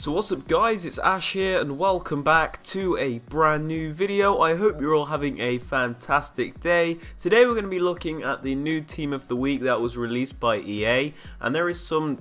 So what's up guys, it's Ash here and welcome back to a brand new video. I hope you're all having a fantastic day. Today we're going to be looking at the new team of the week that was released by EA, and there is some,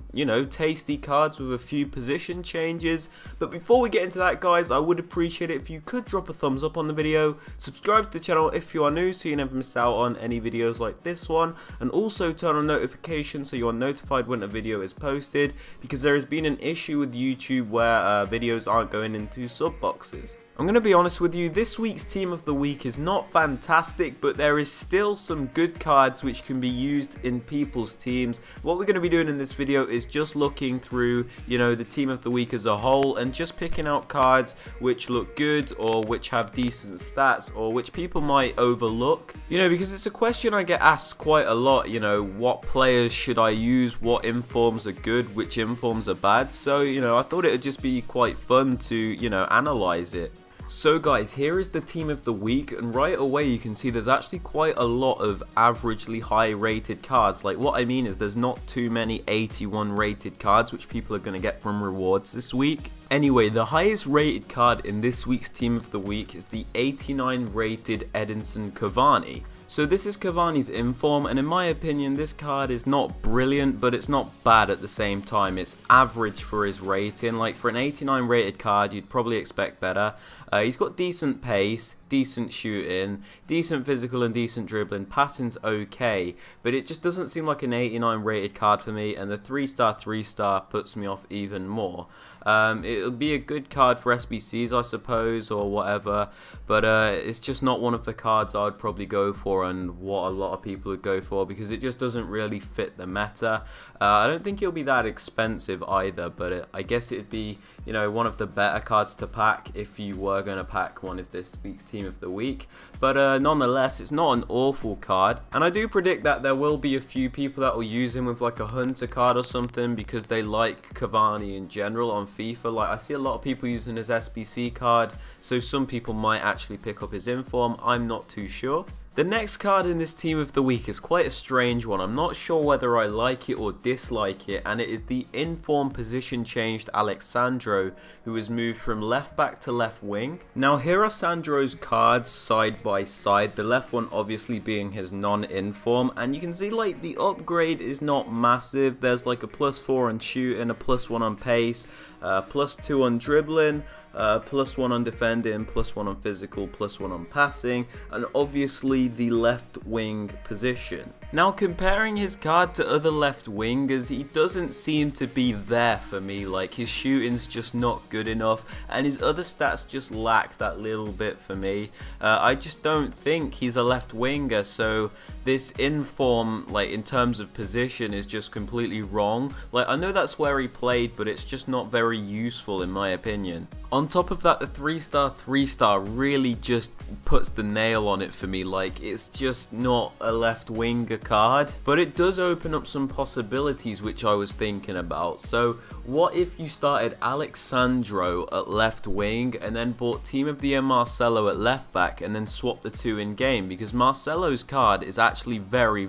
tasty cards with a few position changes. But before we get into that guys, I would appreciate it if you could drop a thumbs up on the video, subscribe to the channel if you are new so you never miss out on any videos like this one, and also turn on notifications so you are notified when a video is posted, because there has been an issue with YouTube where videos aren't going into sub boxes. I'm going to be honest with you, this week's team of the week is not fantastic, but there is still some good cards which can be used in people's teams. What we're going to be doing in this video is just looking through, the team of the week as a whole and just picking out cards which look good or which have decent stats or which people might overlook. Because it's a question I get asked quite a lot, what players should I use, what informs are good, which informs are bad. So, I thought it would just be quite fun to, analyze it. So guys, here is the team of the week, and right away you can see there's actually quite a lot of averagely high rated cards. Like, what I mean is there's not too many 81 rated cards which people are going to get from rewards this week. Anyway, the highest rated card in this week's team of the week is the 89 rated Edinson Cavani. So this is Cavani's inform, and in my opinion this card is not brilliant, but it's not bad at the same time. It's average for his rating. Like, for an 89 rated card you'd probably expect better. He's got decent pace, decent shooting, decent physical and decent dribbling. Pattern's okay, but it just doesn't seem like an 89 rated card for me, and the 3-star puts me off even more. It'll be a good card for SBCs, I suppose, or whatever, but it's just not one of the cards I would probably go for and what a lot of people would go for, because it just doesn't really fit the meta. I don't think it'll be that expensive either, but I guess it'd be, one of the better cards to pack if you were going to pack one of this week's team of the week. But nonetheless, it's not an awful card, and I do predict that there will be a few people that will use him with like a hunter card or something because they like Cavani in general on FIFA. Like, I see a lot of people using his SBC card, so some people might actually pick up his inform. I'm not too sure. The next card in this team of the week is quite a strange one. I'm not sure whether I like it or dislike it, and it is the inform position changed Sandro, who has moved from left back to left wing. Now here are Sandro's cards side by side, the left one obviously being his non-inform, and you can see like the upgrade is not massive. There's like a +4 on shooting, a +1 on pace, +2 on dribbling, +1 on defending, +1 on physical, +1 on passing, and obviously the left wing position. Now, comparing his card to other left wingers, he doesn't seem to be there for me. Like, his shooting's just not good enough, and his other stats just lack that little bit for me. I just don't think he's a left winger, so this inform, like, in terms of position, is just completely wrong. Like, I know that's where he played, but it's just not very useful in my opinion. On top of that, the 3-star really just puts the nail on it for me. Like, it's just not a left winger card, but it does open up some possibilities which I was thinking about. So what if you started Sandro at left wing and then bought team of the year Marcelo at left back and then swapped the two in game, because Marcelo's card is actually very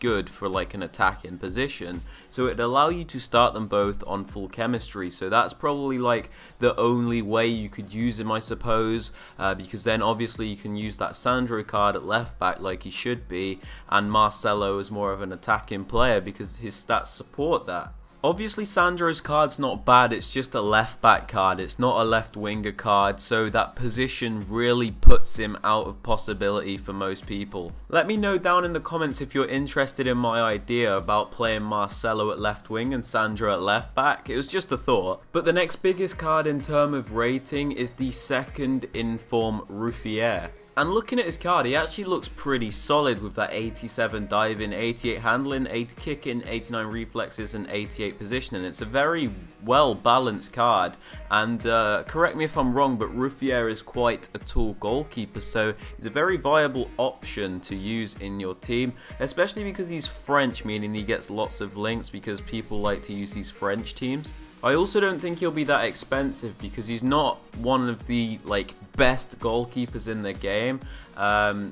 good for like an attacking position, so it'd allow you to start them both on full chemistry. So that's probably like the only way you could use him, I suppose, because then obviously you can use that Sandro card at left back like he should be, and Marcelo is more of an attacking player because his stats support that. Obviously Sandro's card's not bad, it's just a left back card, it's not a left winger card, so that position really puts him out of possibility for most people. Let me know down in the comments if you're interested in my idea about playing Marcelo at left wing and Sandro at left back. It was just a thought. But the next biggest card in terms of rating is the second inform Ruffier. And looking at his card, he actually looks pretty solid with that 87 diving, 88 handling, 80 kicking, 89 reflexes and 88 positioning. It's a very well balanced card, and correct me if I'm wrong, but Ruffier is quite a tall goalkeeper, so he's a very viable option to use in your team, especially because he's French, meaning he gets lots of links because people like to use these French teams. I also don't think he'll be that expensive because he's not one of the like best goalkeepers in the game.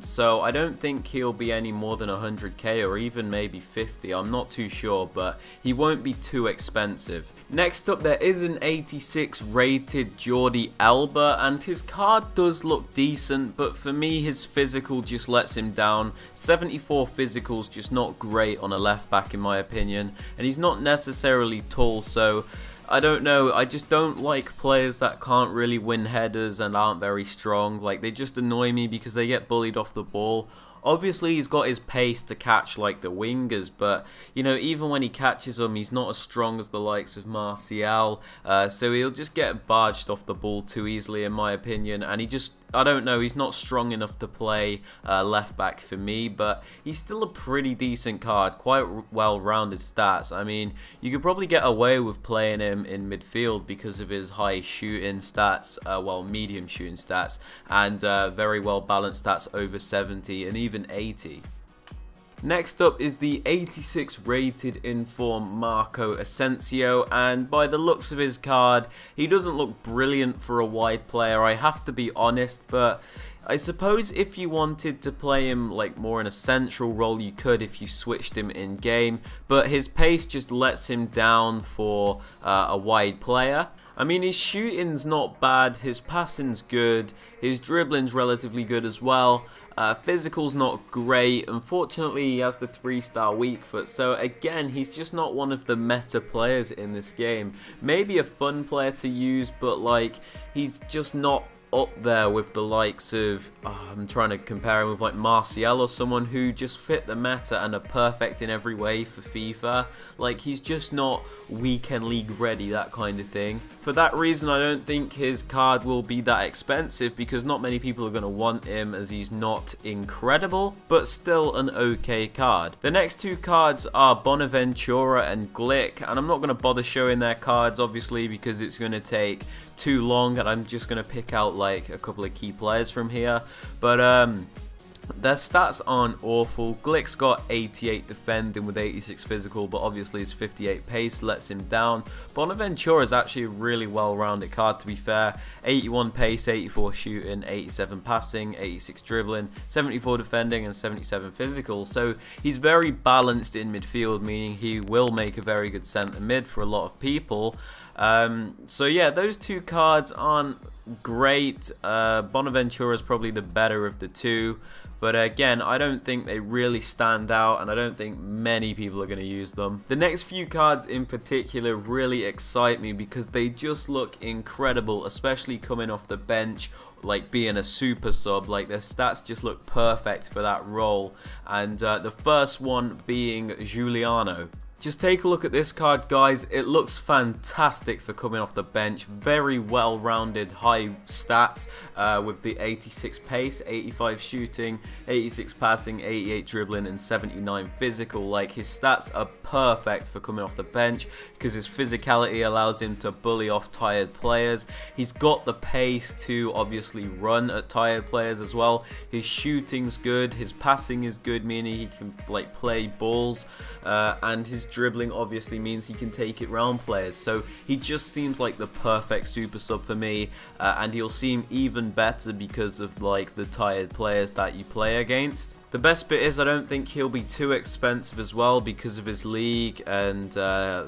So I don't think he'll be any more than 100k or even maybe 50. I'm not too sure, but he won't be too expensive. Next up, there is an 86 rated Jordi Alba, and his card does look decent, but for me his physical just lets him down. 74 physical's just not great on a left back in my opinion, and he's not necessarily tall, so I don't know, I just don't like players that can't really win headers and aren't very strong. Like, they just annoy me because they get bullied off the ball. Obviously, he's got his pace to catch like the wingers, but, you know, even when he catches them, he's not as strong as the likes of Martial, so he'll just get barged off the ball too easily, in my opinion, and he just, I don't know, he's not strong enough to play left back for me, but he's still a pretty decent card, quite well-rounded stats. I mean, you could probably get away with playing him in midfield because of his high shooting stats, well, medium shooting stats, and very well-balanced stats over 70 and even 80. Next up is the 86 rated inform Marco Asensio, and by the looks of his card, he doesn't look brilliant for a wide player, I have to be honest, but I suppose if you wanted to play him like more in a central role, you could if you switched him in game, but his pace just lets him down for a wide player. I mean, his shooting's not bad, his passing's good, his dribbling's relatively good as well. Physical's not great. Unfortunately, he has the 3-star weak foot, so again, he's just not one of the meta players in this game. Maybe a fun player to use, but like, he's just not up there with the likes of, I'm trying to compare him with like Martial or someone who just fit the meta and are perfect in every way for FIFA. Like, he's just not weekend league ready, that kind of thing. For that reason, I don't think his card will be that expensive because not many people are going to want him, as he's not incredible, but still an okay card. The next two cards are Bonaventura and Glick, and I'm not going to bother showing their cards obviously because it's going to take too long, and I'm just going to pick out like a couple of key players from here, but their stats aren't awful. Glick's got 88 defending with 86 physical, but obviously his 58 pace lets him down. Bonaventura is actually a really well-rounded card, to be fair. 81 pace, 84 shooting, 87 passing, 86 dribbling, 74 defending, and 77 physical. So he's very balanced in midfield, meaning he will make a very good centre mid for a lot of people. So yeah, those two cards aren't great. Bonaventura is probably the better of the two, but again, I don't think they really stand out, and I don't think many people are going to use them. The next few cards in particular really excite me because they just look incredible, especially coming off the bench, like being a super sub. Like, their stats just look perfect for that role, and the first one being Giuliano. Just take a look at this card, guys. It looks fantastic for coming off the bench. Very well-rounded high stats with the 86 pace, 85 shooting, 86 passing, 88 dribbling, and 79 physical. Like, his stats are perfect for coming off the bench because his physicality allows him to bully off tired players. He's got the pace to obviously run at tired players as well. His shooting's good, his passing is good, meaning he can like play balls, and his dribbling obviously means he can take it round players. So he just seems like the perfect super sub for me, and he'll seem even better because of like the tired players that you play against. The best bit is I don't think he'll be too expensive as well because of his league and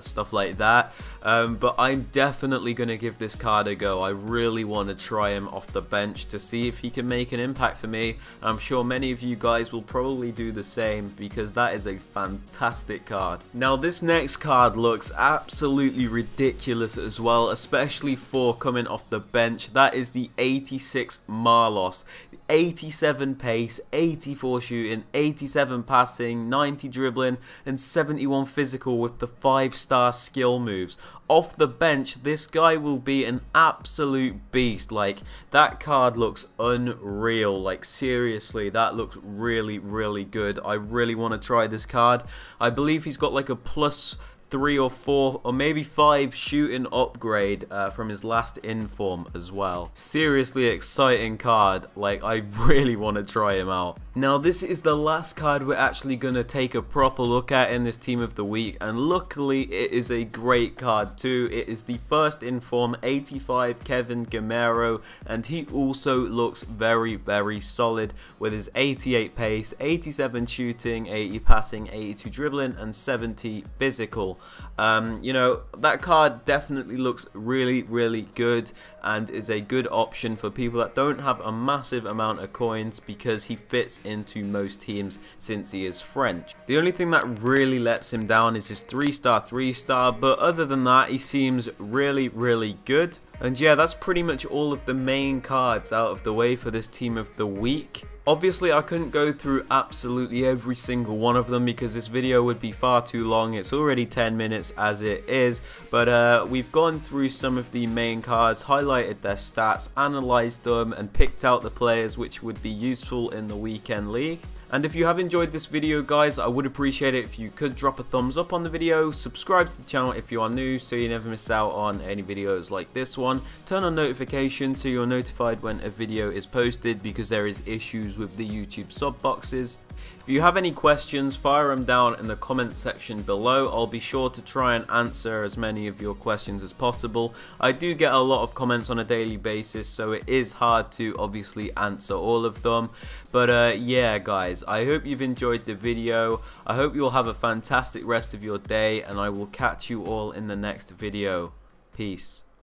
stuff like that. But I'm definitely going to give this card a go. I really want to try him off the bench to see if he can make an impact for me. I'm sure many of you guys will probably do the same because that is a fantastic card. Now, this next card looks absolutely ridiculous as well, especially for coming off the bench. That is the 86 Marlos. 87 pace, 84 shooting, 87 passing, 90 dribbling, and 71 physical with the 5-star skill moves. Off the bench, this guy will be an absolute beast. Like, that card looks unreal. Like, seriously, that looks really, really good. I really want to try this card. I believe he's got like a plus 3 or 4 or maybe 5 shooting upgrade from his last inform as well. Seriously exciting card. Like, I really want to try him out. Now, this is the last card we're actually going to take a proper look at in this team of the week, and luckily it is a great card too. It is the first inform 85 Kevin Gameiro, and he also looks very, very solid with his 88 pace, 87 shooting, 80 passing, 82 dribbling, and 70 physical. You know, that card definitely looks really, really good and is a good option for people that don't have a massive amount of coins, because he fits into most teams since he is French. The only thing that really lets him down is his 3-star, but other than that, he seems really, really good. And yeah, that's pretty much all of the main cards out of the way for this team of the week. Obviously, I couldn't go through absolutely every single one of them because this video would be far too long. It's already 10 minutes as it is, but we've gone through some of the main cards, highlighted their stats, analysed them, and picked out the players which would be useful in the weekend league. And if you have enjoyed this video, guys, I would appreciate it if you could drop a thumbs up on the video, subscribe to the channel if you are new so you never miss out on any videos like this one, turn on notifications so you're notified when a video is posted, because there is issues with the YouTube sub boxes. If you have any questions, fire them down in the comment section below. I'll be sure to try and answer as many of your questions as possible. I do get a lot of comments on a daily basis, so it is hard to obviously answer all of them. But yeah, guys, I hope you've enjoyed the video. I hope you'll have a fantastic rest of your day, and I will catch you all in the next video. Peace.